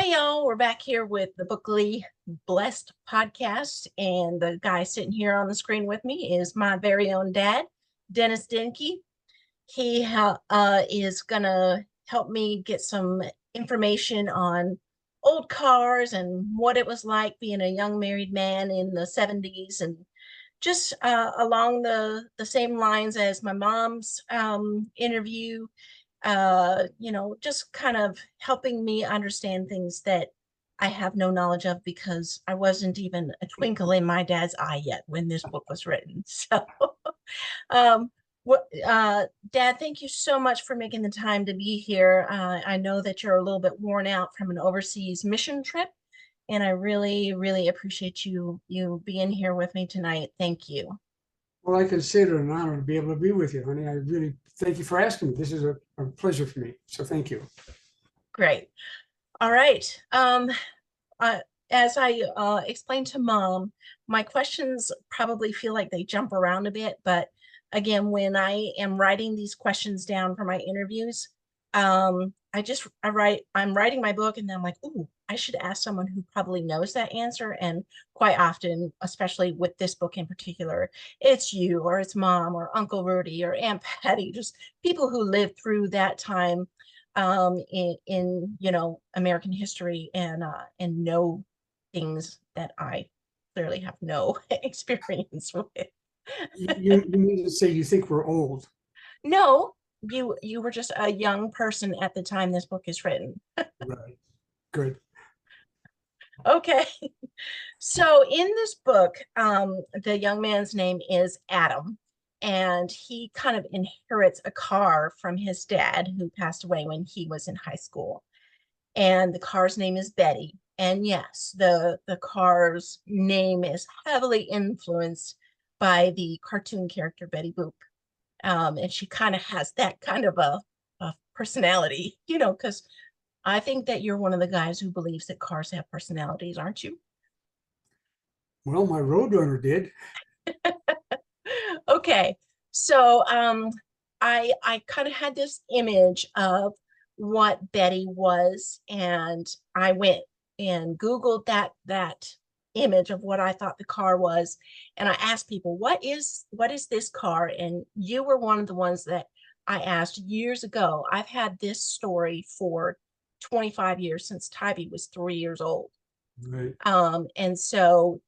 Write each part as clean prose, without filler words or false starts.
Hey y'all, we're back here with the Bookly Blessed podcast, and the guy sitting here on the screen with me is my very own dad, Dennis Denke. He is gonna help me get some information on old cars and what it was like being a young married man in the 70s, and just along the same lines as my mom's interview, just kind of helping me understand things that I have no knowledge of because I wasn't even a twinkle in my dad's eye yet when this book was written. So, um, Dad, thank you so much for making the time to be here. I know that you're a little bit worn out from an overseas mission trip, and I really, really appreciate you being here with me tonight. Thank you. Well, I consider it an honor to be able to be with you, honey. I really thank you for asking me. This is a pleasure for me. So thank you. Great. All right. Uh, as I explained to Mom, my questions probably feel like they jump around a bit, but again, when I am writing these questions down for my interviews, I'm writing my book and then I'm like, ooh, I should ask someone who probably knows that answer. And quite often, especially with this book in particular, it's you or it's Mom or Uncle Rudy or Aunt Patty, just people who lived through that time in American history and know things that I clearly have no experience with. You mean to say you think we're old? No, you were just a young person at the time this book is written. Right. Good. Okay. So in this book, the young man's name is Adam, and he kind of inherits a car from his dad who passed away when he was in high school. And the car's name is Betty. And yes, the car's name is heavily influenced by the cartoon character Betty Boop. And she kind of has that kind of a personality, because I think that you're one of the guys who believes that cars have personalities, aren't you? Well, my Roadrunner did. Okay. So I kind of had this image of what Betty was, and I went and Googled that image of what I thought the car was, and I asked people, what is this car? And you were one of the ones that I asked years ago. I've had this story for 25 years, since Tybee was 3 years old. Right. And so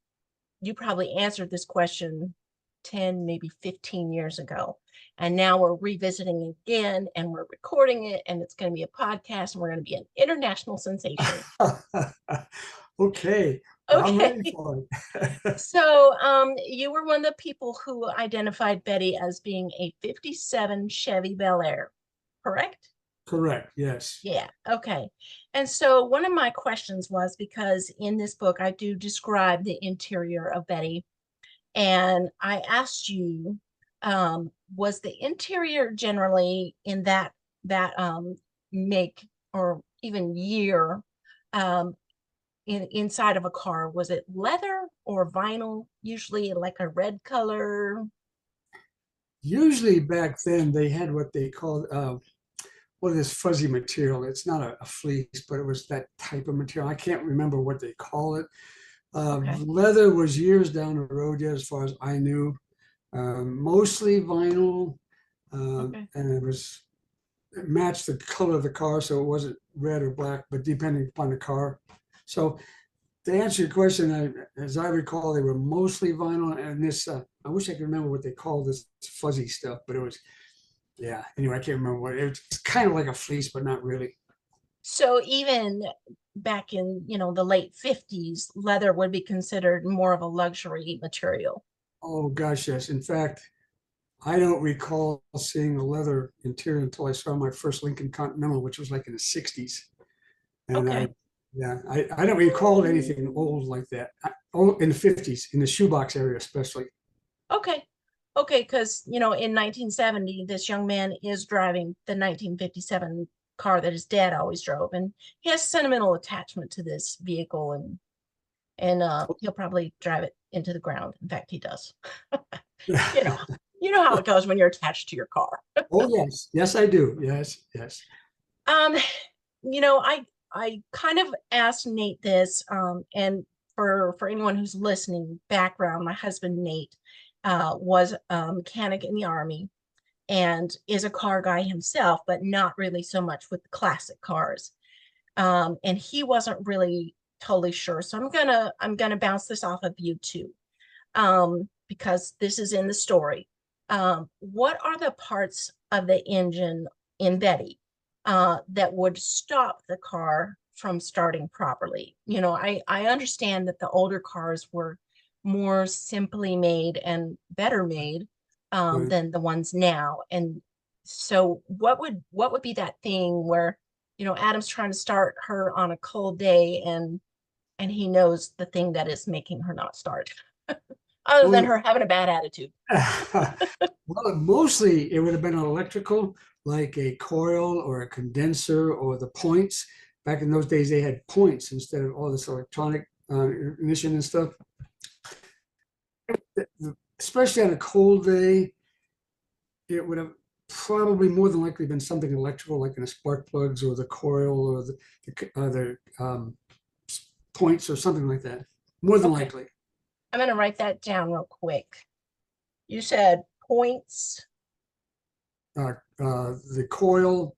you probably answered this question 10, maybe 15 years ago. And now we're revisiting it again and we're recording it, and it's going to be a podcast and we're going to be an international sensation. Okay. Well, I'm ready Okay. for it. So you were one of the people who identified Betty as being a 57 Chevy Bel Air, correct? Correct. Yes. Yeah, okay. And so one of my questions was, because in this book I do describe the interior of Betty, and I asked you, was the interior generally in that make or even year, um, inside of a car, was it leather or vinyl? Usually like a red color. Usually back then they had what they called what is fuzzy material. It's not a fleece, but it was that type of material. I can't remember what they call it. Okay. Leather was years down the road yet, as far as I knew. Mostly vinyl, Okay. and it matched the color of the car, so it wasn't red or black, but depending upon the car. So to answer your question, as I recall, they were mostly vinyl, and this I wish I could remember what they called this fuzzy stuff, but it was, yeah. Anyway, I can't remember what it's kind of like a fleece, but not really. So even back in, the late 50s, leather would be considered more of a luxury material. Oh gosh, yes. In fact, I don't recall seeing a leather interior until I saw my first Lincoln Continental, which was like in the 60s. And Okay. I don't recall anything old like that. Oh, in the 50s, in the shoebox area, especially. Okay. Okay, because, in 1970, this young man is driving the 1957 car that his dad always drove, and he has sentimental attachment to this vehicle, and he'll probably drive it into the ground. In fact, he does. You know, you know how it goes when you're attached to your car. Oh, yes. Yes, I do. Yes, yes. Um, I I kind of asked Nate this, and for anyone who's listening, background, my husband Nate was a mechanic in the Army and is a car guy himself, but not really so much with the classic cars. And he wasn't really totally sure. So I'm gonna bounce this off of you too, because this is in the story. What are the parts of the engine in Betty that would stop the car from starting properly? You know, I understand that the older cars were more simply made and better made Right. than the ones now. And so what would be that thing where, you know, Adam's trying to start her on a cold day and he knows the thing that is making her not start, other than Well, her having a bad attitude. well, mostly it would have been electrical, like a coil or a condenser or the points. Back in those days, they had points instead of all this electronic ignition and stuff. Especially on a cold day, it would have probably more than likely been something electrical, like in the spark plugs or the coil or the points or something like that. More than Okay, likely. I'm gonna write that down real quick. You said points, The coil,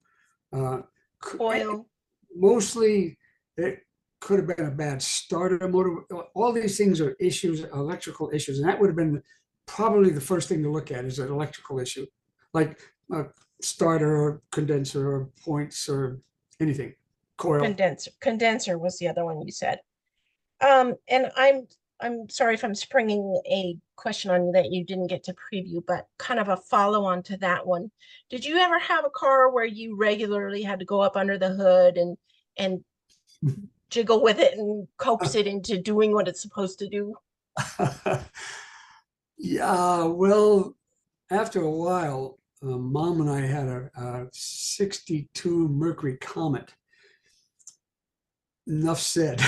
uh, coil. mostly it could have been a bad starter motor. All these things are issues, electrical issues, and that would have been probably the first thing to look at is an electrical issue, like a starter or condenser or points or anything, coil. Condenser was the other one you said. And I'm sorry if I'm springing a question on you that you didn't get to preview, but kind of a follow on to that one. Did you ever have a car where you regularly had to go up under the hood and jiggle with it and coax it into doing what it's supposed to do? Yeah, well, after a while, Mom and I had a 62 Mercury Comet. Enough said.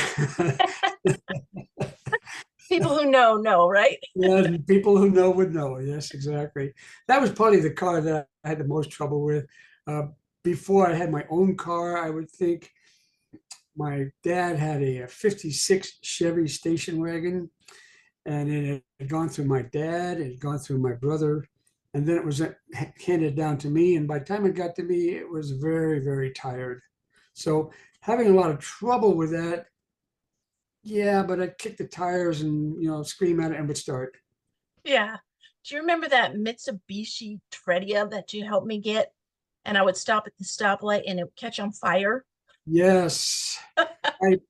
People who know, right? Yeah, people who know would know. Yes, exactly. That was probably the car that I had the most trouble with. Uh, Before I had my own car, I would think my dad had a 56 Chevy station wagon, and it had gone through my dad, it had gone through my brother, and then it was handed down to me. And by the time it got to me, it was very, very tired. So having a lot of trouble with that. Yeah, but I'd kick the tires and scream at it and would start. Yeah. Do you remember that Mitsubishi Tredia that you helped me get? And I would stop at the stoplight and it would catch on fire. Yes, I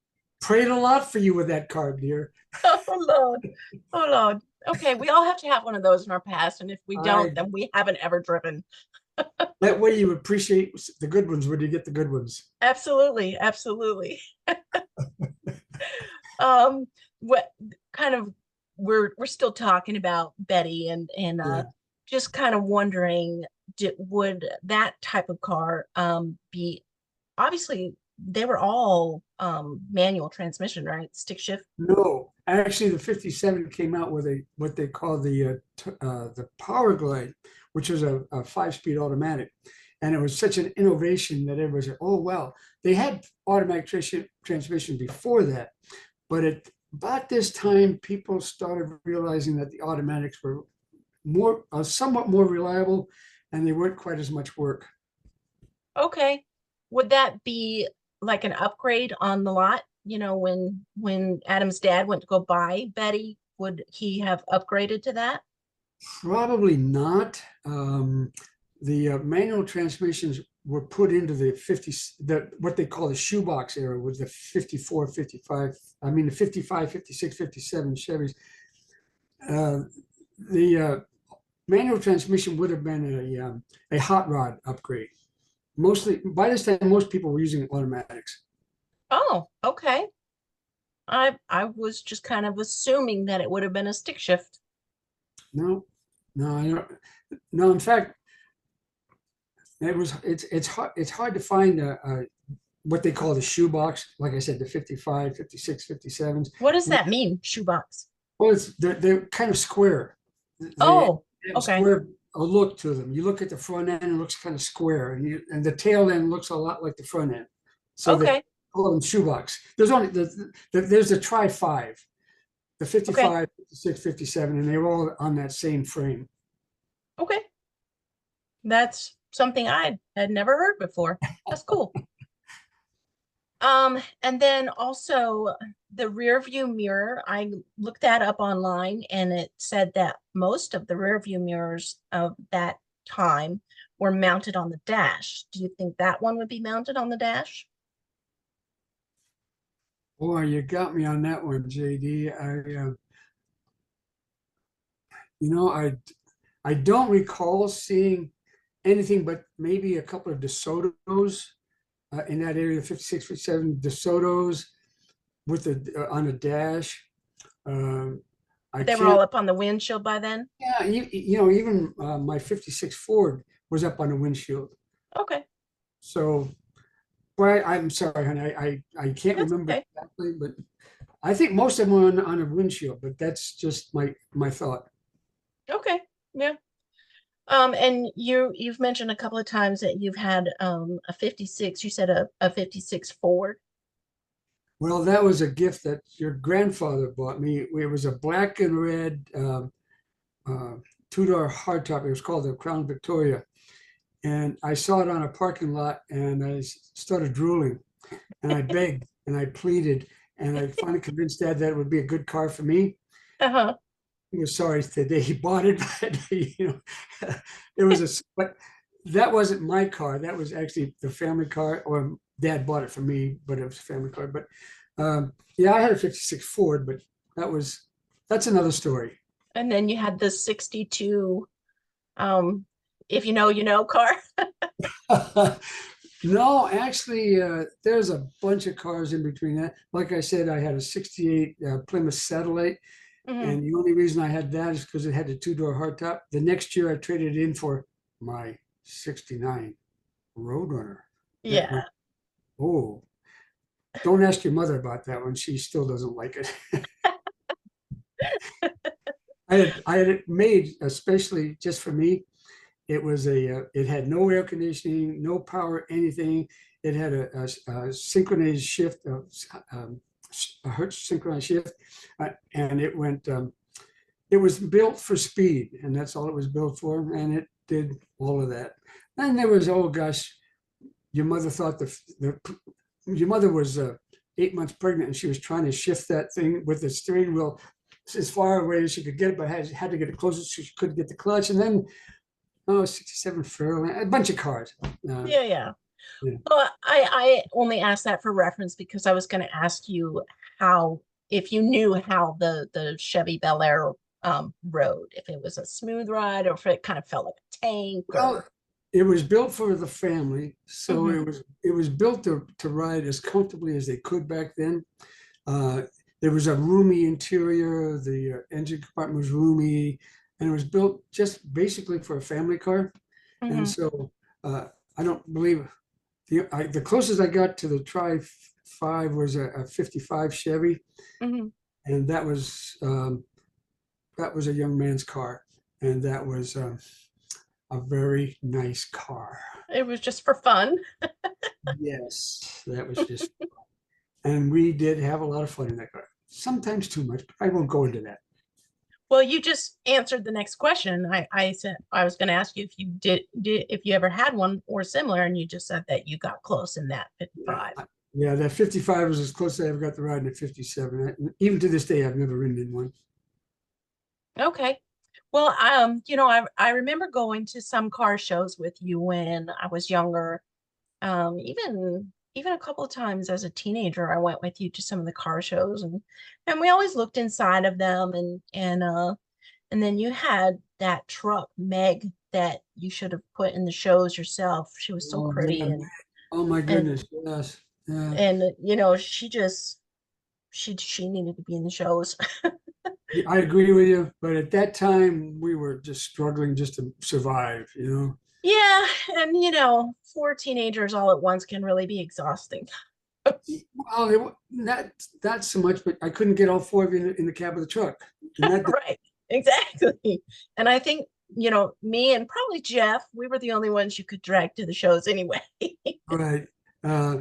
prayed a lot for you with that car, dear. Oh Lord. Oh Lord. Okay, we all have to have one of those in our past, and if we don't, I then we haven't ever driven. That way you appreciate the good ones when you get the good ones. Absolutely, absolutely. Um, what kind of we're still talking about Betty and Yeah. just kind of wondering, would that type of car be, obviously they were all manual transmission, right? Stick shift. No, actually, the 57 came out with a what they call the Power Glide, which was a 5-speed automatic, and it was such an innovation that everybody said, "Oh well." They had automatic transmission before that, but at about this time, people started realizing that the automatics were somewhat more reliable, and they weren't quite as much work. Okay. Would that be like an upgrade on the lot? You know, when Adam's dad went to go buy Betty, would he have upgraded to that? Probably not. The manual transmissions were put into the 50, what they call the shoebox era, was the 54, 55. I mean, the 55, 56, 57 Chevys. Uh, the manual transmission would have been a hot rod upgrade. Mostly, by this time, most people were using automatics. Oh, okay. I was just kind of assuming that it would have been a stick shift. No, no, I don't. No, in fact, it's hard to find what they call the shoebox. Like I said, the 55, 56, 57s. What does that mean, shoebox? Well, they're kind of square. They Oh, have a okay. square a look to them. You look at the front end, it looks kind of square, and the tail end looks a lot like the front end. So Okay. call them shoebox. There's only there's a Tri 5, the Okay. 55, 56, 57, and they're all on that same frame. Okay. That's something I had never heard before. That's cool. And then also the rear view mirror, I looked that up online and it said that most of the rear view mirrors of that time were mounted on the dash. Do you think that one would be mounted on the dash? Boy, you got me on that one, JD. You know, I don't recall seeing anything but maybe a couple of DeSotos in that area, 56, 57 DeSotos with the on a dash. Um, I They were all can't, up on the windshield by then? yeah, you know, even my 56 Ford was up on the windshield. Okay, So, boy, I'm sorry, honey, I can't that's remember okay. exactly, but I think most of them were on a windshield, but that's just my thought. Okay, yeah. And you've mentioned a couple of times that you've had a 56, you said a 56 Ford. Well, that was a gift that your grandfather bought me. It was a black and red uh, two-door hardtop. It was called the Crown Victoria. And I saw it on a parking lot and I started drooling and I begged and I pleaded and I finally convinced Dad that it would be a good car for me. Uh-huh. He was sorry the day he bought it, but it was but that wasn't my car. That was actually the family car, or Dad bought it for me, but it was a family car. But yeah, I had a 56 Ford, but that's another story. And then you had the 62, um, if you know, you know car. No, actually, there's a bunch of cars in between that. Like I said, I had a 68 Plymouth Satellite. Mhm. And the only reason I had that is because it had the two-door hardtop. The next year I traded it in for my 69 Roadrunner. That went, Yeah. oh, don't ask your mother about that one. She still doesn't like it. I had it made especially just for me. It was it had no air conditioning, no power, anything. It had a synchronized shift, a hertz synchronized shift, and it was built for speed, and that's all it was built for, and it did all of that. And there was, oh gosh, your mother thought your mother was 8 months pregnant, and she was trying to shift that thing with the steering wheel as far away as she could get it, but had to get it closer so she couldn't get the clutch. And then, oh, 67 Fairlane, a bunch of cars. Yeah, yeah. Yeah. Well, I only asked that for reference because I was going to ask you how, if you knew how the Chevy Bel Air rode, if it was a smooth ride or if it kind of felt like a tank or. Well, it was built for the family, so Mhm. it was built to ride as comfortably as they could back then. Uh, there was a roomy interior. The engine compartment was roomy, and it was built just basically for a family car. And Mhm. so uh, I don't believe the closest I got to the Tri 5 was a 55 Chevy, Mhm. and that was a young man's car, and that was a very nice car. It was just for fun. Yes, that was just, and we did have a lot of fun in that car. Sometimes too much, but I won't go into that. Well, you just answered the next question. I said I was going to ask you if you did if you ever had one or similar, and you just said that you got close in that Yeah, 55. yeah, that 55 was as close as I ever got to ride in a 57. Even to this day, I've never ridden in one. Okay. Well, I remember going to some car shows with you when I was younger. Even a couple of times as a teenager, I went with you to some of the car shows, and we always looked inside of them, and then you had that truck, Meg, that you should have put in the shows yourself. She was so Oh, pretty, yeah. Oh, my and goodness. Yes. Yeah. she just she needed to be in the shows. Yeah, I agree with you. But at that time, we were just struggling just to survive. Yeah, and four teenagers all at once can really be exhausting. Well, not so much, but I couldn't get all four of you in the cab of the truck. And that, Right, exactly. And I think, me and probably Jeff, we were the only ones you could drag to the shows anyway. right. Uh,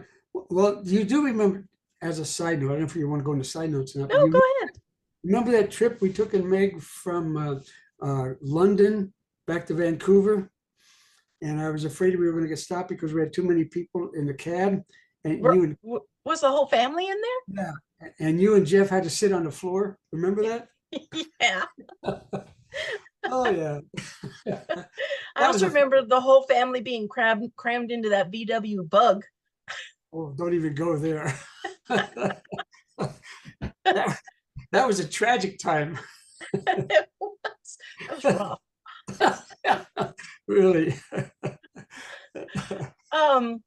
Well, you do remember, as a side note, I don't know if you want to go into side notes now, but No, you go ahead. remember that trip we took in Meg from London back to Vancouver? And I was afraid we were going to get stopped because we had too many people in the cab. And Was the whole family in yeah, and you and Jeff had to sit on the floor. Remember that? there? Yeah. Oh yeah. I That was also a remember the whole family being crammed into that VW bug. oh, don't even go there. that, that was a tragic time. It was. That was rough. Really. Um,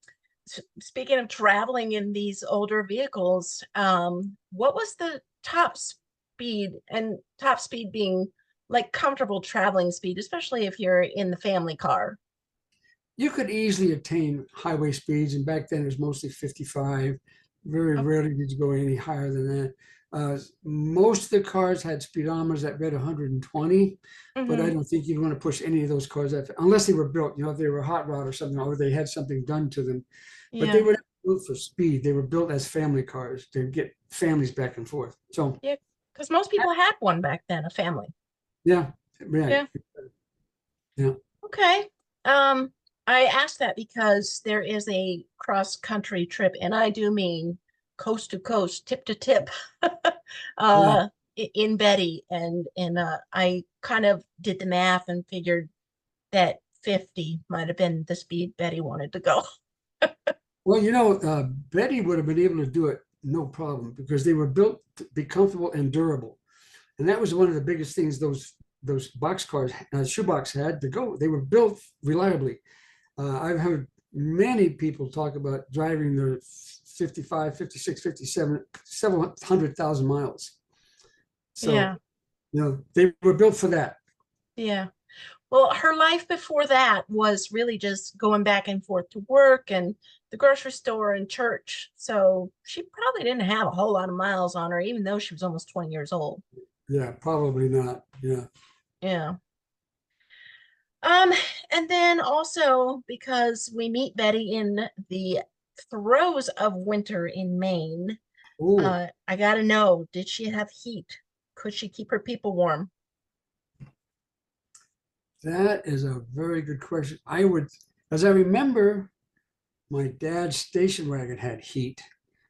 Speaking of traveling in these older vehicles, what was the top speed, and top speed being like comfortable traveling speed, especially if you're in the family car? You could easily attain highway speeds, and back then it was mostly 55. Very Oh, rarely did you go any higher than that. Most of the cars had speedometers that read 120, but I mhm. don't think you'd want to push any of those cars that, unless they were built, if they were hot rod or something, or they had something done to them. But they Yeah, were not built for speed. They were built as family cars to get families back and forth. So yeah, because most people had one back then, a family. yeah, right. Yeah. Yeah. Okay. Um, I asked that because there is a cross-country trip, and I do mean coast to coast, tip to tip, Yeah. uh, in Betty, and I kind of did the math and figured that 50 might have been the speed Betty wanted to go. Well, Betty would have been able to do it no problem because they were built to be comfortable and durable. And that was one of the biggest things those box cars, shoebox had to go. They were built reliably. I've heard many people talk about driving their 55, 56, 57, several 100,000 miles. So, Yeah, they were built for that. yeah. Well, her life before that was really just going back and forth to work and the grocery store and church. So she probably didn't have a whole lot of miles on her, even though she was almost 20 years old. Yeah, probably not. Yeah. Yeah. Um, and then also because we meet Betty in the throes of winter in Maine, Oh, I gotta know, did she have heat? Could she keep her people warm? that is a very good question. As I remember, my dad's station wagon had heat.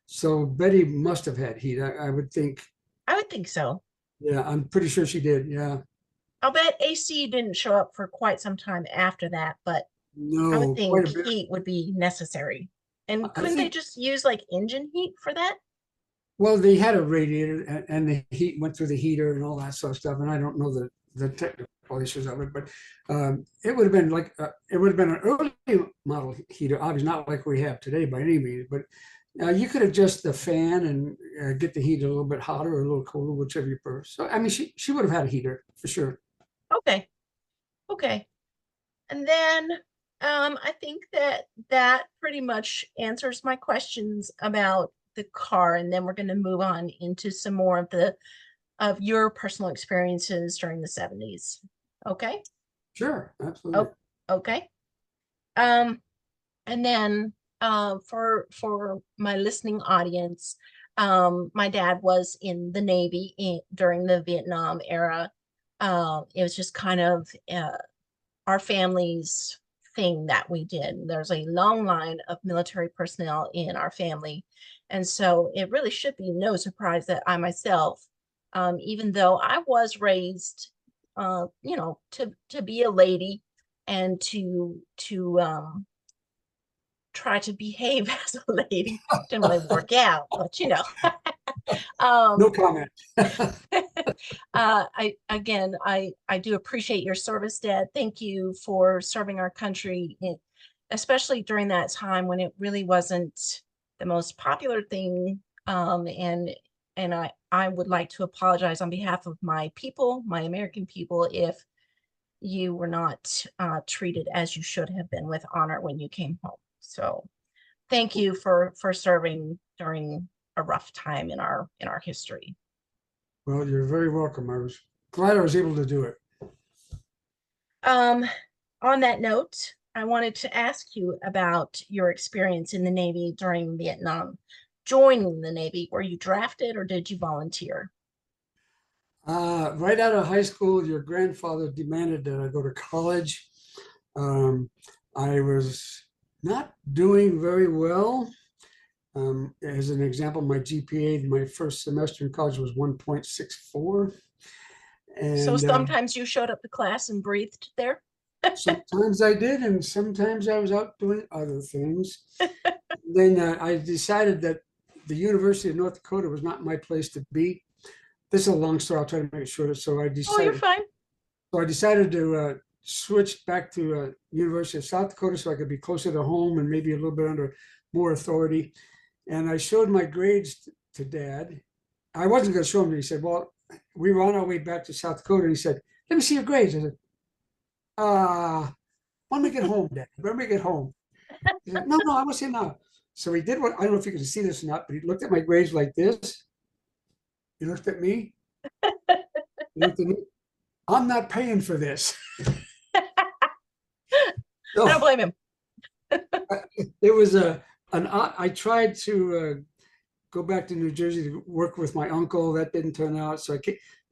So Betty must have had heat. I would think. I would think so. Yeah, I'm pretty sure she did. Yeah. I'll bet AC didn't show up for quite some time after that, but I would No, quite think a bit. heat would be necessary. And I couldn't they think, just use like engine heat for that? well, they had a radiator and the heat went through the heater and all that sort of stuff. And I don't know the technical issues of it, but it would have been it would have been an early model heater, obviously not like we have today by any means, but you could adjust the fan and get the heat a little bit hotter or a little colder, whichever you prefer. So, I mean, she would have had a heater for sure. Okay, okay. And then I think that that pretty much answers my questions about the car. And then we're going to move on into some more of the of your personal experiences during the 70s. Okay. Sure, absolutely. Oh, okay. Um, and then for my listening audience, my dad was in the Navy during the Vietnam era. It was just kind of our family's thing that we did. There's a long line of military personnel in our family. And so it really should be no surprise that I myself, even though I was raised, to be a lady and to try to behave as a lady, didn't really work out, but No um, comment. I do appreciate your service, Dad. Thank you for serving our country, especially during that time when it really wasn't the most popular thing. And I would like to apologize on behalf of my people, my American people, if you were not treated as you should have been with honor when you came home. So thank you for serving during a rough time in our history. Well, you're very welcome. I was glad I was able to do it. Um, on that note, I wanted to ask you about your experience in the Navy during Vietnam. Joining the Navy, were you drafted or did you volunteer? Right out of high school, your grandfather demanded that I go to college. Um, I was not doing very well. As an example, my GPA my first semester in college was 1.64. So And sometimes you showed up to class and breathed there? sometimes I did, and sometimes I was out doing other things. Then I decided that the University of North Dakota was not my place to be. This is a long story. I'll try to make it shorter. Oh, you're fine. So I decided to switch back to University of South Dakota so I could be closer to home and maybe a little bit under more authority. And I showed my grades to Dad. I wasn't going to show him. He said, "Well, we were on our way back to South Dakota." And he said, "Let me see your grades." I said, when we get home, Dad. When we get home." He said, "No, no, I want to see now." So he did what, I don't know if you can see this or not, but he looked at my grades like this. He looked at me. He looked at me. "I'm not paying for this." I don't So blame him. it was I tried to go back to New Jersey to work with my uncle. That didn't turn out.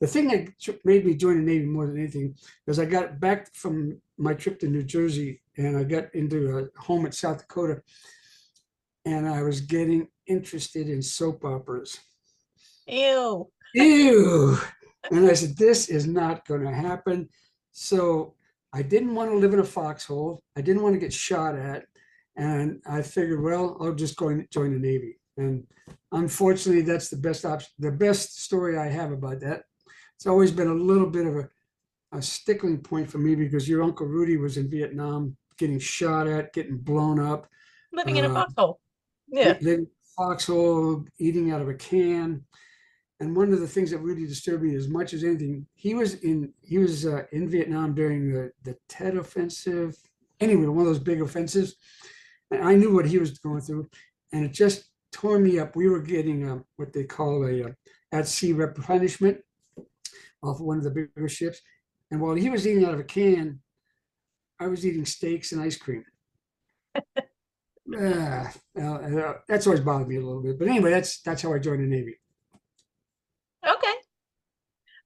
The thing that made me join the Navy more than anything was I got back from my trip to New Jersey and I got into a home at South Dakota, and I was getting interested in soap operas. Ew. Ew. And I said, this is not going to happen. So I didn't want to live in a foxhole. I didn't want to get shot at. And I figured, well, I'll just join the Navy. And unfortunately, that's the best option. The best story I have about that. It's always been a little bit of a stickling point for me because your Uncle Rudy was in Vietnam, getting shot at, getting blown up, Living in a foxhole. Yeah. living in a foxhole, eating out of a can. And one of the things that really disturbed me as much as anything, he was in Vietnam during the Tet Offensive. Anyway, one of those big offensives. And I knew what he was going through, and it just tore me up. We were getting what they call a at sea replenishment off of one of the bigger ships. And while he was eating out of a can, I was eating steaks and ice cream. That's always bothered me a little bit. But anyway, that's how I joined the Navy. Okay.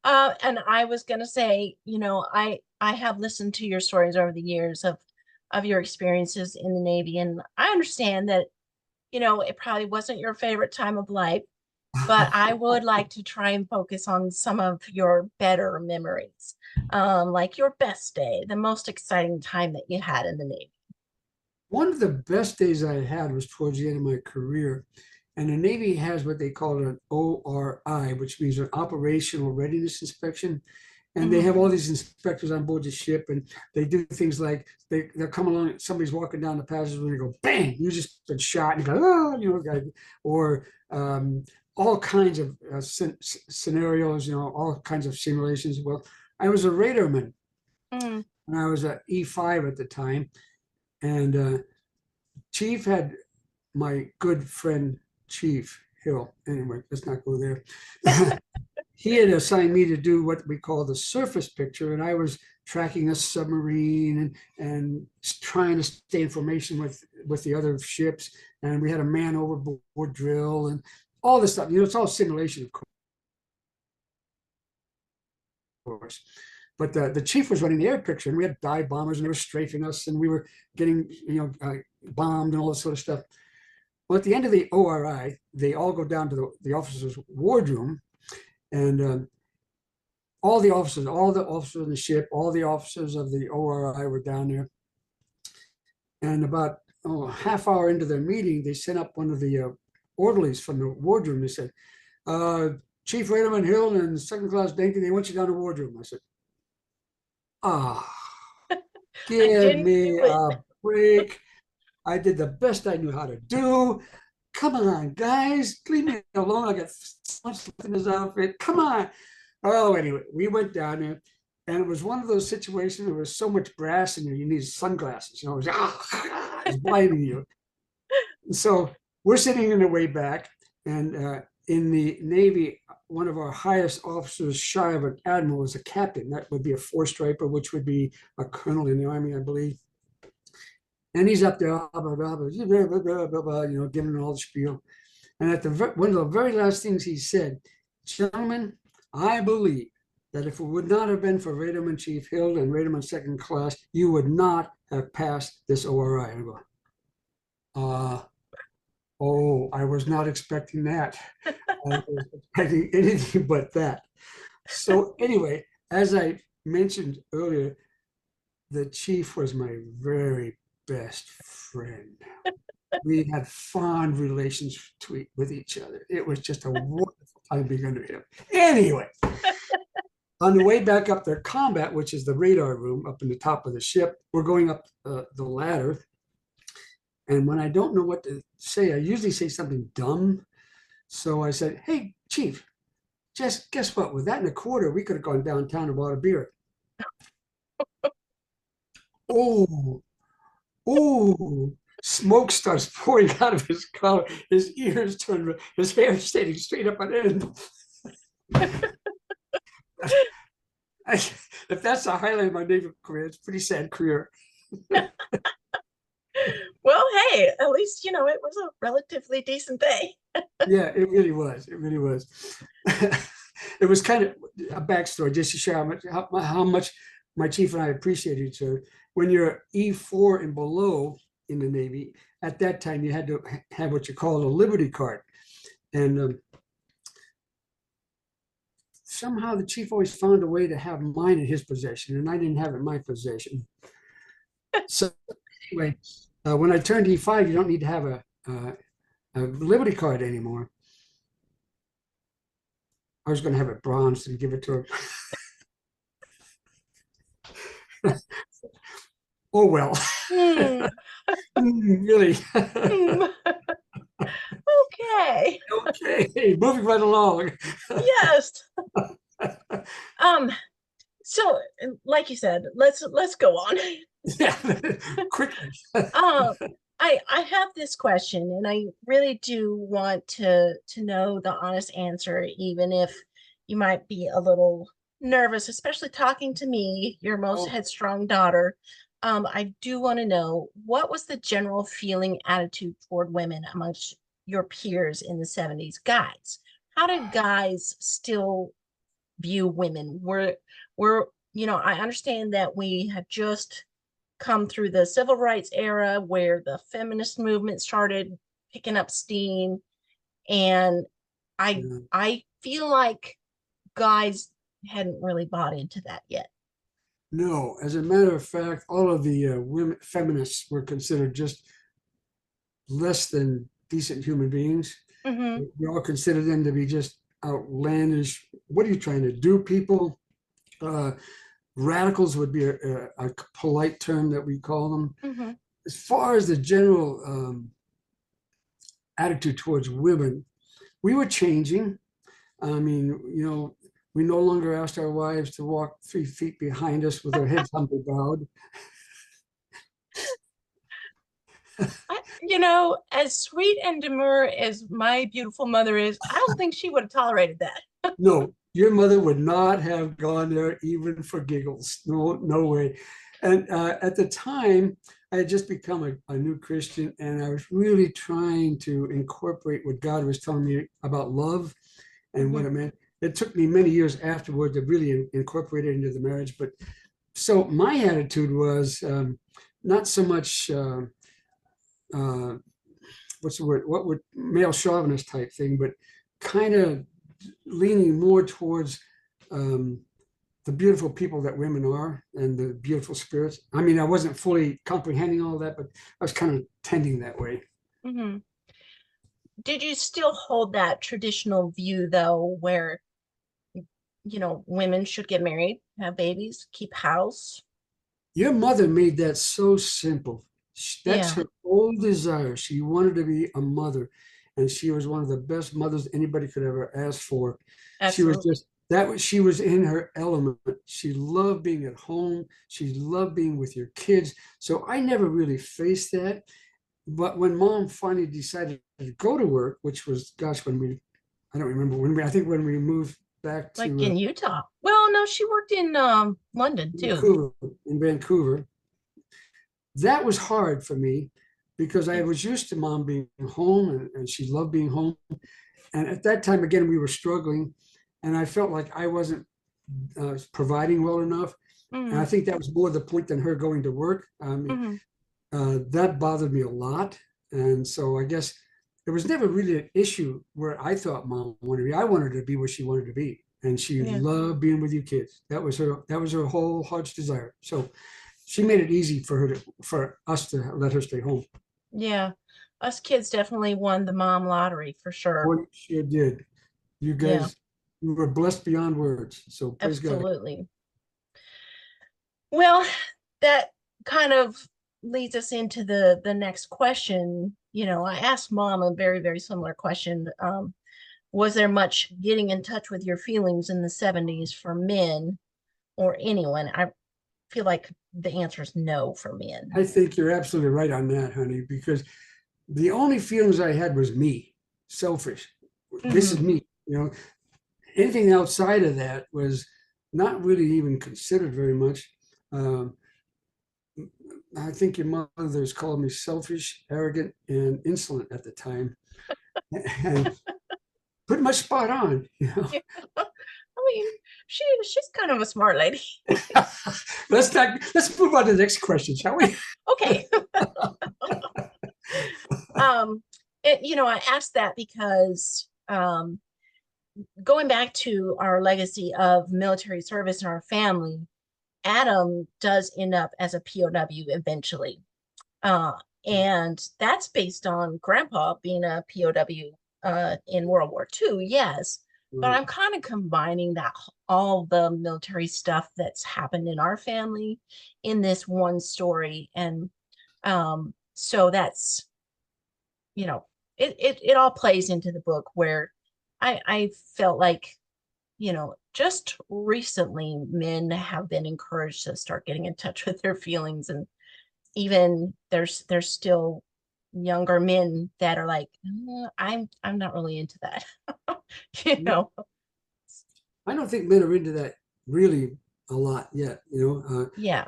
And I was gonna say, I have listened to your stories over the years of your experiences in the Navy, and I understand that, it probably wasn't your favorite time of life, but I would like to try and focus on some of your better memories, like your best day, the most exciting time that you had in the Navy. One of the best days I had was towards the end of my career. And the Navy has what they call an ORI, which means an operational readiness inspection. And they Mhm. have all these inspectors on board the ship, and they do things like they'll come along, somebody's walking down the passage and they go, bang, you just been shot, and you go, oh, or all kinds of scenarios, all kinds of simulations. Well, I was a radarman, Mm. and I was at E5 at the time, and Chief had my good friend Chief Hill. Anyway, let's not go there. He had assigned me to do what we call the surface picture, and I was tracking a submarine and trying to stay in formation with the other ships. And we had a man overboard drill and all this stuff. It's all simulation, of course. But the chief was running the air picture, and we had dive bombers, and they were strafing us, and we were getting bombed and all this sort of stuff. Well, at the end of the ORI, they all go down to the officers' wardroom, and all the officers on the ship, all the officers of the ORI were down there. And about a half hour into their meeting, they sent up one of the orderlies from the wardroom. They said, Chief Raderman Hill and Second Class Denke, they want you down the wardroom. I said, I give didn't me do it. a break. I did the best I knew how to do. Come on, guys, leave me alone. I got so much in this outfit. Come on. Oh, anyway, we went down there, and it was one of those situations. There was so much brass in there, you need sunglasses. It was, it's blinding you. And so we're sitting in the way back, and in the Navy, one of our highest officers, shy of an admiral, was a captain. That would be a four striper, which would be a colonel in the Army, I believe. And he's up there, giving all the spiel. And at one of the very last things he said, gentlemen, I believe that if it would not have been for Radarman Chief Hill and Radarman Second Class, you would not have passed this ORI. And I go, oh, I was not expecting that. I was expecting anything but that. So anyway, as I mentioned earlier, the chief was my very best friend. We had fond relations with each other. It was just a wonderful time being under him. Anyway, on the way back up their combat, which is the radar room up in the top of the ship, we're going up the ladder. And when I don't know what to say, I usually say something dumb. So I said, hey, Chief, just guess what? With that and a quarter, we could have gone downtown and bought a beer. Oh, oh, smoke starts pouring out of his collar. His ears turned, his hair standing straight up on end. If that's the highlight of my naval career, it's a pretty sad career. Well, hey, at least, it was a relatively decent day. Yeah, it really was. It really was. It was kind of a backstory just to show how much my chief and I appreciate each other. When you're E4 and below in the Navy, at that time you had to have what you call a Liberty card. And somehow the chief always found a way to have mine in his possession, and I didn't have it in my possession. So anyway, when I turned E5, you don't need to have a Liberty card anymore. I was going to have it bronzed and give it to him. Oh, well. Really. Okay. Okay, moving right along. Yes. So like you said, let's go on. Yeah, quickly. I have this question, and I really do want to know the honest answer, even if you might be a little nervous, especially talking to me, your most headstrong daughter. I do want to know, what was the general feeling attitude toward women amongst your peers in the 70s? Guys, how did guys still view women? I understand that we have just come through the civil rights era where the feminist movement started picking up steam, and I feel like guys hadn't really bought into that yet. No, as a matter of fact, all of the women feminists were considered just less than decent human beings. Mm-hmm. We all considered them to be just outlandish. What are you trying to do, people? Radicals would be a polite term that we call them. Mm-hmm. As far as the general attitude towards women, we were changing. I mean, we no longer asked our wives to walk 3 feet behind us with their heads humbly bowed. As sweet and demure as my beautiful mother is, I don't think she would have tolerated that. No, your mother would not have gone there even for giggles. No, no way. And at the time, I had just become a new Christian, and I was really trying to incorporate what God was telling me about love and what it meant. It took me many years afterward to really incorporate it into the marriage. But so my attitude was not so much, what's the word? What would male chauvinist type thing, but kind of leaning more towards the beautiful people that women are and the beautiful spirits. I mean, I wasn't fully comprehending all that, but I was kind of tending that way. Mm-hmm. Did you still hold that traditional view, though, where women should get married, have babies, keep house? Your mother made that so simple. That's her whole desire. She wanted to be a mother, and she was one of the best mothers anybody could ever ask for. Absolutely. She was in her element. She loved being at home. She loved being with your kids. So I never really faced that. But when Mom finally decided to go to work, which was, gosh, I don't remember I think when we moved back to like in Utah. Well, no, she worked in London too. In Vancouver. that was hard for me because I was used to mom being home and she loved being home. And at that time, again, we were struggling and I felt like I wasn't providing well enough. And I think that was more the point than her going to work. That bothered me a lot. And so I guess it was never really an issue where I thought mom wanted to be. I wanted her to be where she wanted to be. And she loved being with you kids. That was her whole heart's desire. So she made it easy for us to let her stay home. Yeah. Us kids definitely won the mom lottery for sure. Oh, you sure did. You guys, you were blessed beyond words. So praise God. Absolutely. Well, that kind of leads us into the next question. You know, I asked mom a very, very similar question. Was there much getting in touch with your feelings in the 70s for men or anyone? I feel like the answer is no for men. I think you're absolutely right on that, honey, because the only feelings I had was me, selfish. This is me, you know. Anything outside of that was not really even considered very much. I think your mothers called me selfish, arrogant, and insolent at the time. And pretty much spot on, you know. Yeah. I mean, she's kind of a smart lady. Let's move on to the next question, shall we? Okay. You know, I asked that because going back to our legacy of military service in our family, Adam does end up as a POW eventually. And that's based on Grandpa being a POW in World War II, yes. But I'm kind of combining that all the military stuff that's happened in our family in this one story. And so that's, you know, it all plays into the book where I felt like, you know, just recently men have been encouraged to start getting in touch with their feelings, and even there's still younger men that are like, I'm not really into that. You know. I don't think men are into that really a lot yet, you know. Yeah.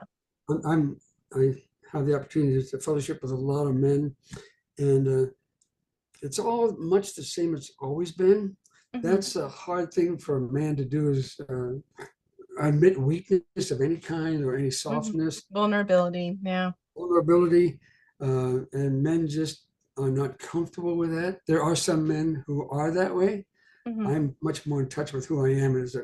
I have the opportunity to fellowship with a lot of men, and it's all much the same as it's always been. That's a hard thing for a man to do, is admit weakness of any kind or any softness. Vulnerability. Yeah. Vulnerability. And men just are not comfortable with that. There are some men who are that way. I'm much more in touch with who I am as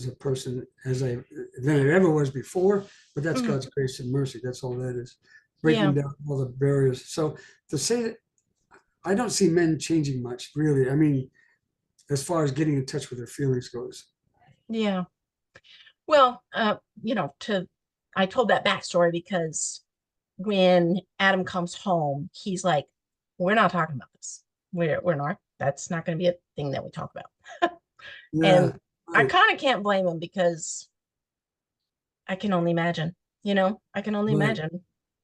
a person than I ever was before, but that's God's grace and mercy. That's all that is. Breaking down all the barriers. So to say that, I don't see men changing much, really. I mean, as far as getting in touch with their feelings goes. Yeah. Well, you know, I told that backstory because when Adam comes home, he's like, we're not talking about this. We're not, that's not going to be a thing that we talk about. And I kind of can't blame him because I can only imagine, you know, I can only imagine.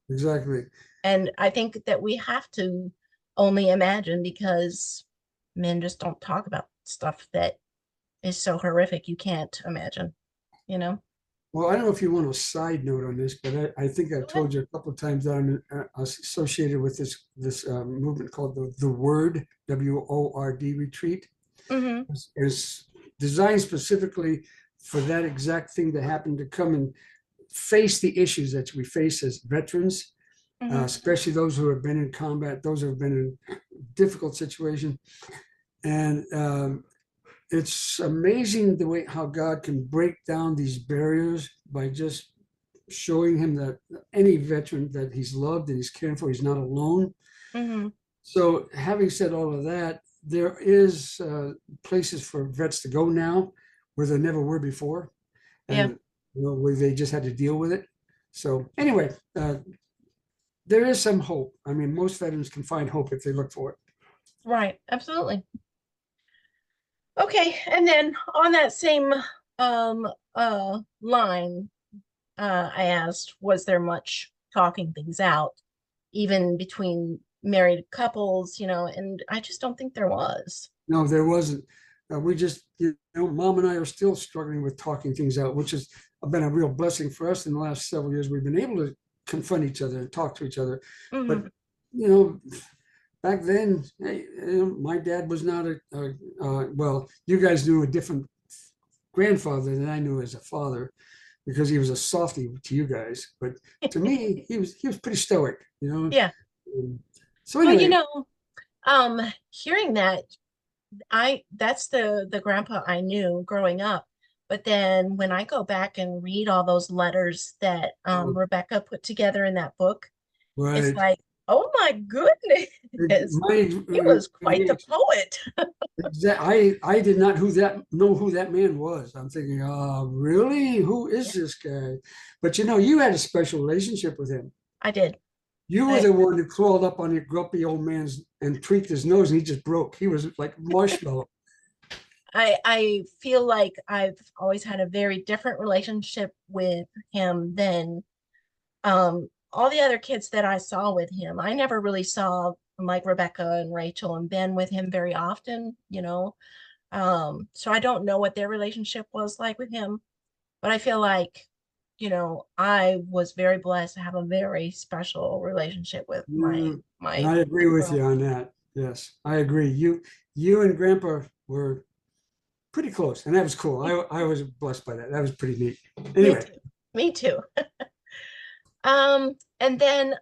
Exactly. And I think that we have to only imagine because men just don't talk about stuff that is so horrific you can't imagine, you know? Well, I don't know if you want a side note on this, but I think I've told you a couple of times that I'm associated with this movement called the Word, WORD retreat. It's designed specifically for that exact thing to happen, to come and face the issues that we face as veterans, especially those who have been in combat, those who have been in difficult situations. And it's amazing the way how God can break down these barriers by just showing him that any veteran that he's loved and he's caring for, he's not alone. So having said all of that, there is places for vets to go now where there never were before, and you know, where they just had to deal with it. So anyway, there is some hope. I mean, most veterans can find hope if they look for it. Right. Absolutely. Okay. And then on that same line, I asked, was there much talking things out, even between married couples, you know, and I just don't think there was. No, there wasn't. We just, you know, mom and I are still struggling with talking things out, which has been a real blessing for us in the last several years. We've been able to confront each other and talk to each other. But, Mhm. you know, back then, hey, my dad was not well, you guys knew a different grandfather than I knew as a father because he was a softie to you guys. But to me, he was pretty stoic, you know. Yeah. Um, So Well, anyway, hearing that, that's the grandpa I knew growing up. But then when I go back and read all those letters that Rebecca put together in that book, it's right. like, oh my goodness, My he was quite the age, poet. I did not know who that man was. I'm thinking, really? Who is Yeah, this guy? But you know, you had a special relationship with him. I did. You were I the one who crawled up on your grumpy old man's and tweaked his nose, and he just broke. He was like marshmallow. I feel like I've always had a very different relationship with him than all the other kids that I saw with him. I never really saw like Rebecca and Rachel and Ben with him very often, you know. So I don't know what their relationship was like with him, but I feel like, I was very blessed to have a very special relationship with my You, and my I agree with grandpa. you on that. Yes, I agree. You and Grandpa were pretty close, and that was cool. I was blessed by that. That was pretty neat. Me Anyway, too. Me too. And then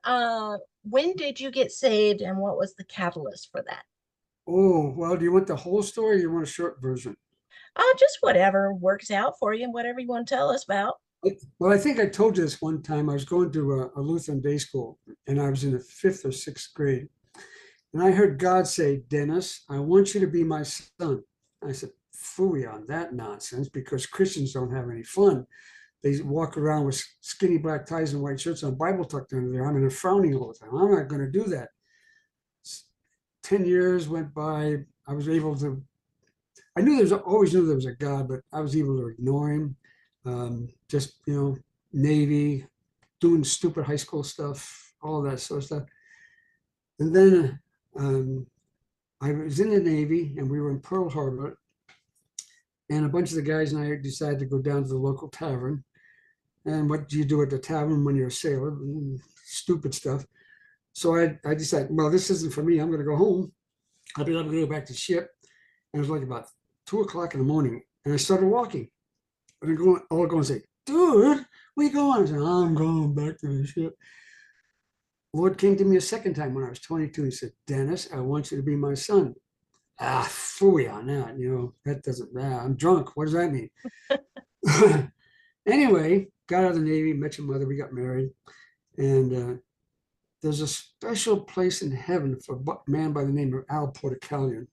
when did you get saved and what was the catalyst for that? oh well, do you want the whole story or you want a short version? Just whatever works out for you and whatever you want to tell us about. Well, I think I told you this one time. I was going to a Lutheran day school, and I was in the fifth or sixth grade. And I heard God say, Dennis, I want you to be my son. I said, phooey on that nonsense, because Christians don't have any fun. They walk around with skinny black ties and white shirts and a Bible tucked under their arm and they're frowning all the time. I'm not going to do that. 10 years went by. I was able to, I knew always knew there was a God, but I was able to ignore him. Just, Navy, doing stupid high school stuff, all that sort of stuff. And then I was in the Navy and we were in Pearl Harbor. And a bunch of the guys and I decided to go down to the local tavern. And what do you do at the tavern when you're a sailor? Stupid stuff. So I decided, well, this isn't for me. I'm going to go home. I'm going to go back to the ship. And it was like about 2 o'clock in the morning. And I started walking. And I go and say, dude, where you going? I said, I'm going back to the ship. Lord came to me a second time when I was 22. He said, Dennis, I want you to be my son. Phooey on that. That doesn't, I'm drunk. What does that mean? Anyway, got out of the Navy, met your mother, we got married. And there's a special place in heaven for a man by the name of Al Porticalian.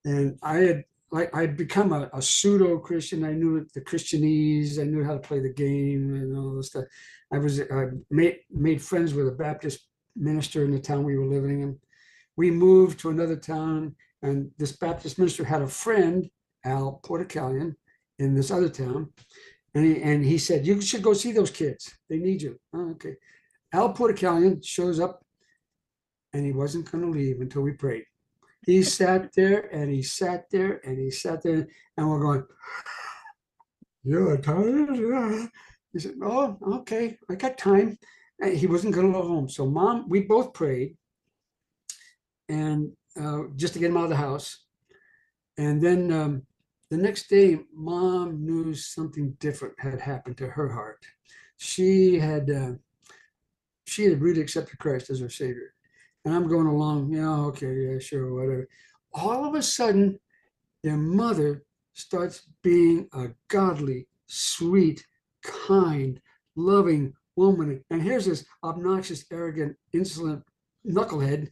And I'd become a pseudo Christian. I knew the Christianese. I knew how to play the game and all this stuff. I made friends with a Baptist minister in the town we were living in. We moved to another town, and this Baptist minister had a friend, Al Porticalian, in this other town. And he said, you should go see those kids. They need you. Oh, okay. Al Porticalian shows up, and he wasn't going to leave until we prayed. He sat there and he sat there and he sat there, and we're going, you're tired? Yeah. He said, oh, okay, I got time. And he wasn't going to go home. So Mom, we both prayed, and just to get him out of the house. And then the next day, Mom knew something different had happened to her heart. She had really accepted Christ as her Savior. And I'm going along, yeah, okay, yeah, sure, whatever. All of a sudden, their mother starts being a godly, sweet, kind, loving woman. And here's this obnoxious, arrogant, insolent knucklehead.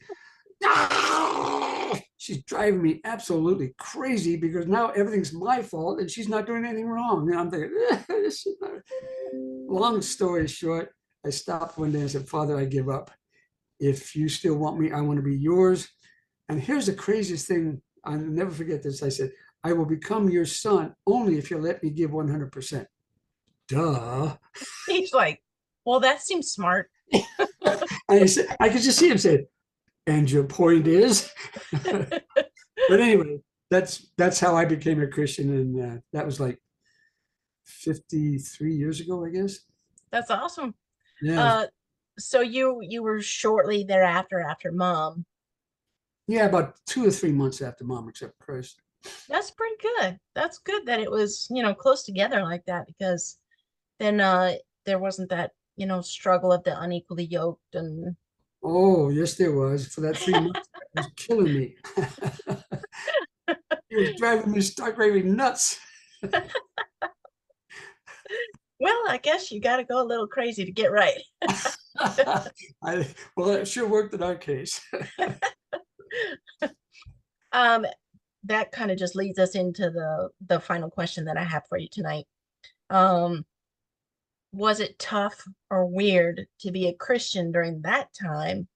She's driving me absolutely crazy because now everything's my fault and she's not doing anything wrong. And I'm thinking, this is not. Long story short, I stopped one day and said, Father, I give up. If you still want me, I want to be yours. And here's the craziest thing. I'll never forget this. I said, I will become your son only if you let me give 100%. Duh. He's like, well, that seems smart. I said, I could just see him say, and your point is? But anyway, that's how I became a Christian. And that was like 53 years ago, I guess. That's awesome. Yeah. So you were shortly thereafter after mom. Yeah, about 2 or 3 months after mom accepted Christ. That's pretty good. That's good that it was, close together like that because then there wasn't that, struggle of the unequally yoked and Oh, yes, there was. For that 3 months, it was killing me. It was driving me stark raving nuts. well, I guess you got to go a little crazy to get right. Well, it sure worked in our case. Um, that kind of just leads us into the final question that I have for you tonight. Um, was it tough or weird to be a Christian during that time?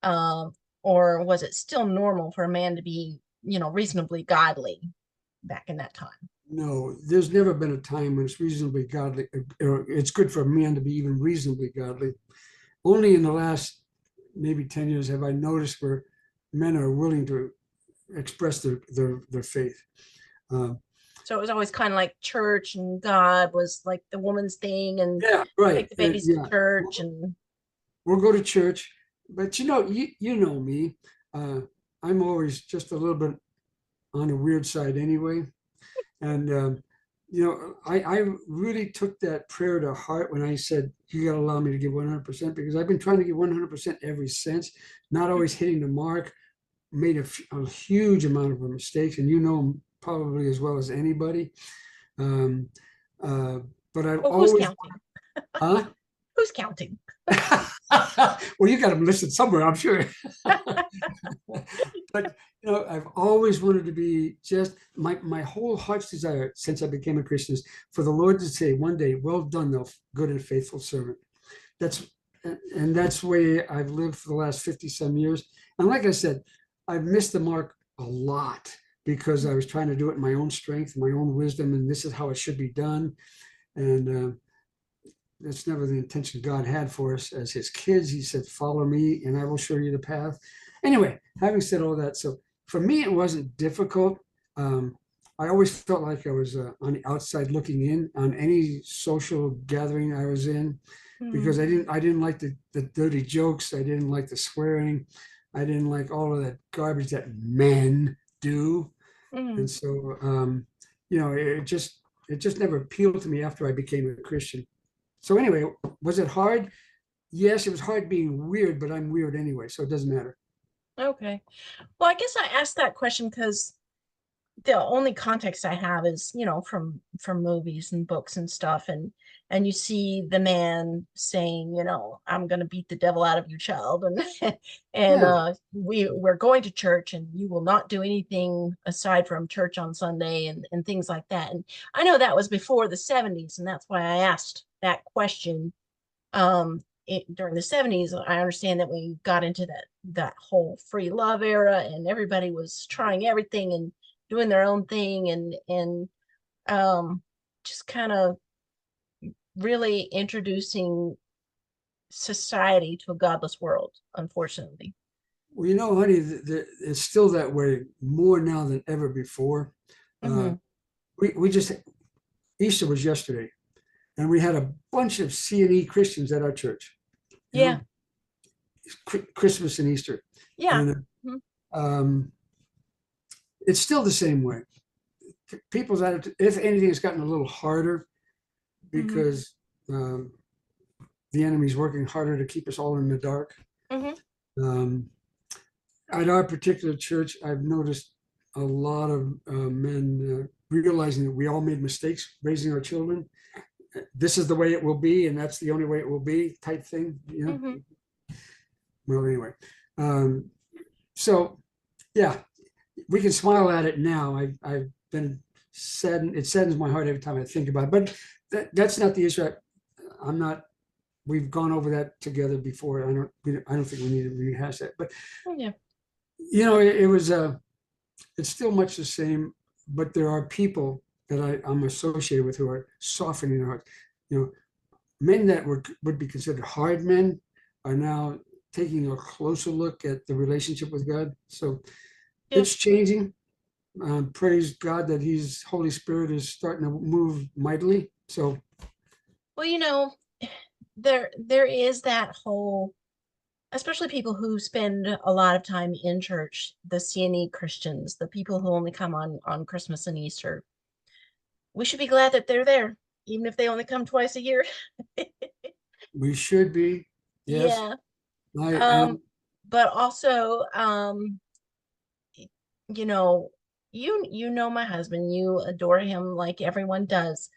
Um, or was it still normal for a man to be, reasonably godly back in that time? No, there's never been a time when it's reasonably godly, or it's good for a man to be even reasonably godly. Only in the last maybe 10 years have I noticed where men are willing to express their faith. Uh, So it was always kind of like church and God was like the woman's thing and yeah, right. take the babies to Yeah, church and we'll go to church, but you know me. Uh, I'm always just a little bit on the weird side anyway. And, I really took that prayer to heart when I said, you got to allow me to give 100% because I've been trying to give 100% ever since, not always hitting the mark, made a huge amount of mistakes, and probably as well as anybody. Um, uh, but I've well, who's always, counting? huh? Who's counting? Well, you got them listed somewhere, I'm sure. But I've always wanted to be just my whole heart's desire since I became a Christian is for the Lord to say one day, "Well done, thou good and faithful servant." That's that's the way I've lived for the last 50 some years. And like I said, I've missed the mark a lot because I was trying to do it in my own strength, my own wisdom, and this is how it should be done. And that's never the intention God had for us as his kids. He said, "Follow me and I will show you the path." Anyway, having said all that, so for me, it wasn't difficult. Um, I always felt like I was on the outside looking in on any social gathering I was in because Mhm. I didn't like the dirty jokes. I didn't like the swearing. I didn't like all of that garbage that men do. And Mhm. so, it just never appealed to me after I became a Christian. So anyway, was it hard? Yes, it was hard being weird, but I'm weird anyway, so it doesn't matter. Okay. Well, I guess I asked that question because the only context I have is, from movies and books and stuff, and you see the man saying, I'm gonna beat the devil out of you, child, and and Yeah, we're going to church, and you will not do anything aside from church on Sunday and things like that. And I know that was before the 70s, and that's why I asked that question. During the 70s, I understand that we got into that whole free love era, and everybody was trying everything and doing their own thing and um just kind of really introducing society to a godless world, unfortunately. well, honey, it's still that way more now than ever before. Uh, Hmm. we just Easter was yesterday, and we had a bunch of C&E Christians at our church. You Yeah. know, Christmas and Easter, Yeah. and Mhm. um, it's still the same way. People's attitude, if anything, has gotten a little harder Mhm. because um, the enemy's working harder to keep us all in the dark. Mhm. Um, at our particular church, I've noticed a lot of men realizing that we all made mistakes raising our children. This is the way it will be, and that's the only way it will be, type thing. Mhm. Well, anyway, um, so yeah, we can smile at it now. I've been saddened. It saddens my heart every time I think about it. But that's not the issue. I'm not. We've gone over that together before. I don't think we need to rehash that. But Yeah. it was it's still much the same, but there are people that I'm associated with who are softening their hearts. Men that would be considered hard men are now taking a closer look at the relationship with God. So Yeah. it's changing. Praise God that His Holy Spirit is starting to move mightily. So Well, there is that whole, especially people who spend a lot of time in church, the C&E Christians, the people who only come on Christmas and Easter. We should be glad that they're there, even if they only come twice a year. We should be. Yes. Yeah. I Um, and but also, you know, you know my husband, you adore him like everyone does.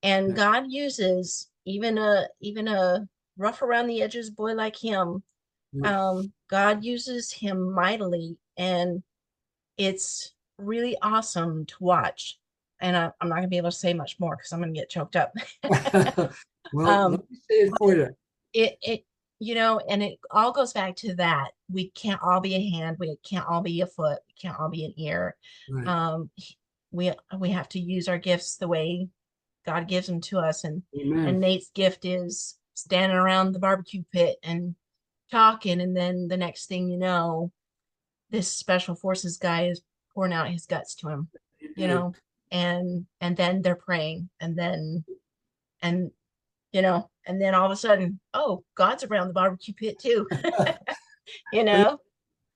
And yeah, God uses even a rough around the edges boy like him. yeah. God uses him mightily, and it's really awesome to watch. And I'm not gonna be able to say much more because I'm gonna get choked up. Well, let um, me say it for you. it and it all goes back to that we can't all be a hand, we can't all be a foot, we can't all be an ear. Right. um we have to use our gifts the way God gives them to us. And Amen. Nate's gift is standing around the barbecue pit and talking, and then the next thing you know, this special forces guy is pouring out his guts to him, You you did. know. And then they're praying, and and then all of a sudden, oh, God's around the barbecue pit too. you Let know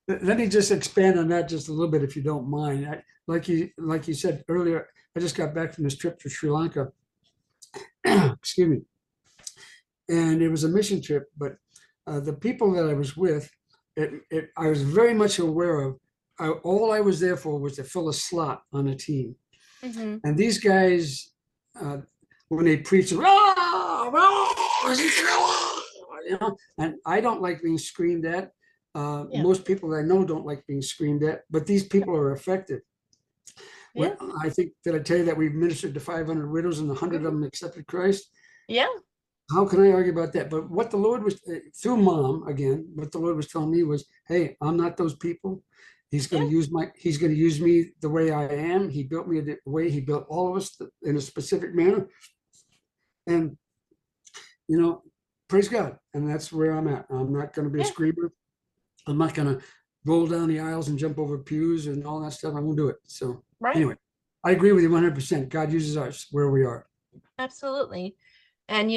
let me just expand on that just a little bit, if you don't mind. Like you said earlier, I just got back from this trip to Sri Lanka. Excuse me. And it was a mission trip, but the people that I was with, I was very much aware of. All I was there for was to fill a slot on a team. hmm And these guys, uh, when they preach, "Rah, rah," and I don't like being screamed at. yeah, Most people that I know don't like being screamed at, but these yeah, people are effective. yeah, When I think, did I tell you that we've ministered to 500 widows and 100 of hmm them accepted Christ? yeah, How can I argue about that? But what the Lord was, through mom again, what the Lord was telling me was, hey, I'm not those people. yeah, He's going to use me the way I am. He built me the way he built all of us in a specific manner. And, you know, praise God. And that's where I'm at. I'm not going to be a yeah, screamer. I'm not going to roll down the aisles and jump over pews and all that stuff. I won't do it. So right, anyway, I agree with you 100%. God uses us where we are. absolutely. And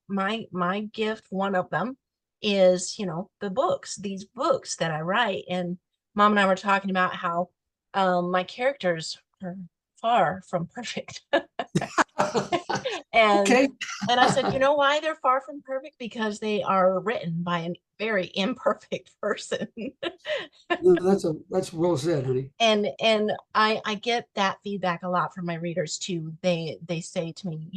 my gift, one of them, is the books, these books that I write. And Mom and I were talking about how my characters are far from perfect. and Okay. and I said, you know why they're far from perfect? Because they are written by a very imperfect person. No, that's well said, honey. And I get that feedback a lot from my readers too. They say to me,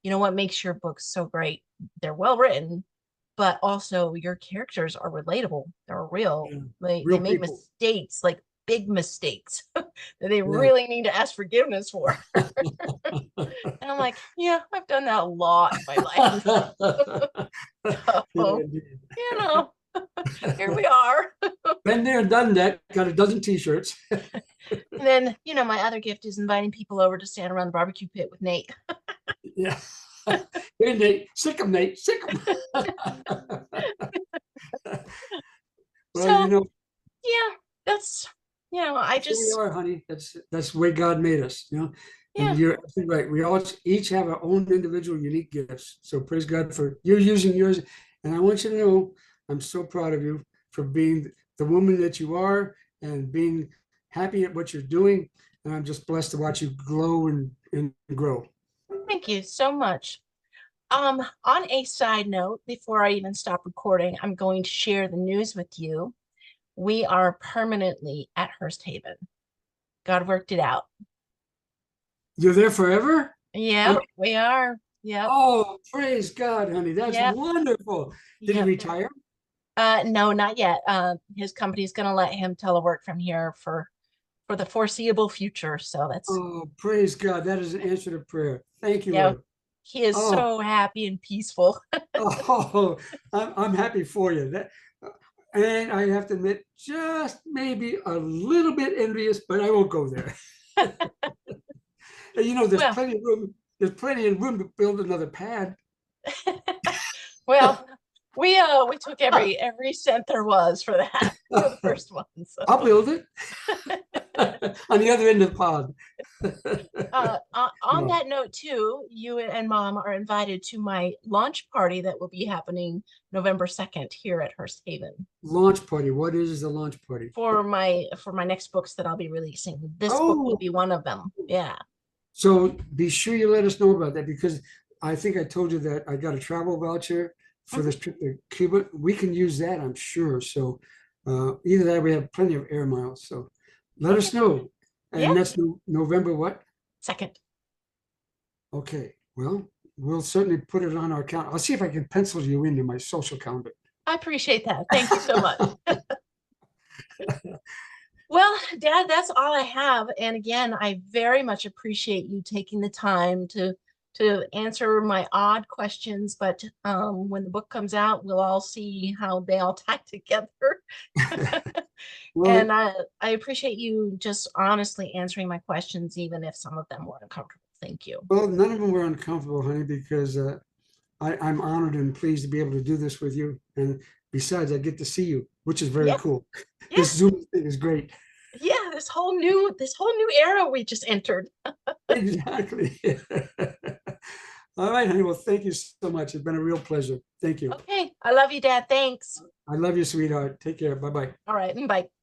what makes your books so great? They're well written, but also your characters are relatable. They're real. Yeah. They Real make people. mistakes, like big mistakes that they Yeah. really need to ask forgiveness for. And I'm like, yeah, I've done that a lot in my life. Yeah, So, indeed. you know, here we are. Been there, done that. Got a dozen t-shirts. And then, my other gift is inviting people over to stand around the barbecue pit with Nate. Yeah. Hey, Nate, sick 'em, Nate, sick 'em. Well, So, yeah, that's, I that's who we just, are, honey. That's the way God made us. And yeah, you're absolutely right. We all each have our own individual unique gifts. So praise God for you using yours. And I want you to know I'm so proud of you for being the woman that you are and being happy at what you're doing. And I'm just blessed to watch you glow and grow. thank you so much. On a side note, before I even stop recording, I'm going to share the news with you. We are permanently at Hearst Haven. God worked it out. You're there forever? I mean, Yep, we are. Yep, oh, praise God, honey. That's yep, wonderful. Did he yep. retire? No, not yet. His company's gonna let him telework from here for the foreseeable future. So that's, Oh, praise God. That is an answer to prayer. Thank you, yeah, Lord. he is Oh, so happy and peaceful. oh, I'm happy for you. And I have to admit, just maybe a little bit envious, but I won't go there. There's Well, plenty of room. There's plenty of room to build another pad. well, we took every cent there was for that for the first one. So I'll build it on the other end of the pond. On No, that note, too, you and Mom are invited to my launch party that will be happening November 2nd here at Hearst Haven launch party. What is the launch party? for my next books that I'll be releasing. This book will Oh, be one of them. Yeah. so be sure you let us know about that because I think I told you that I got a travel voucher for Mhm. this trip to Cuba. We can use that, I'm sure. So either that, we have plenty of air miles. So let Okay. us know. Yeah. And that's November what? Second. Okay. Well, we'll certainly put it on our count. I'll see if I can pencil you into my social calendar. I appreciate that. Thank you so much. Well, Dad, that's all I have. And again, I very much appreciate you taking the time to answer my odd questions. But when the book comes out, we'll all see how they all tie together. Well, And I appreciate you just honestly answering my questions, even if some of them were uncomfortable. Thank you. well, none of them were uncomfortable, honey, because I'm honored and pleased to be able to do this with you. And besides, I get to see you, which is very Yeah, cool. yeah, This Zoom thing is great. yeah. This whole new era we just entered. Exactly. All right, honey. Well, thank you so much. It's been a real pleasure. Thank you. Okay. I love you, Dad. Thanks. I love you, sweetheart. Take care. Bye bye. All right. Bye.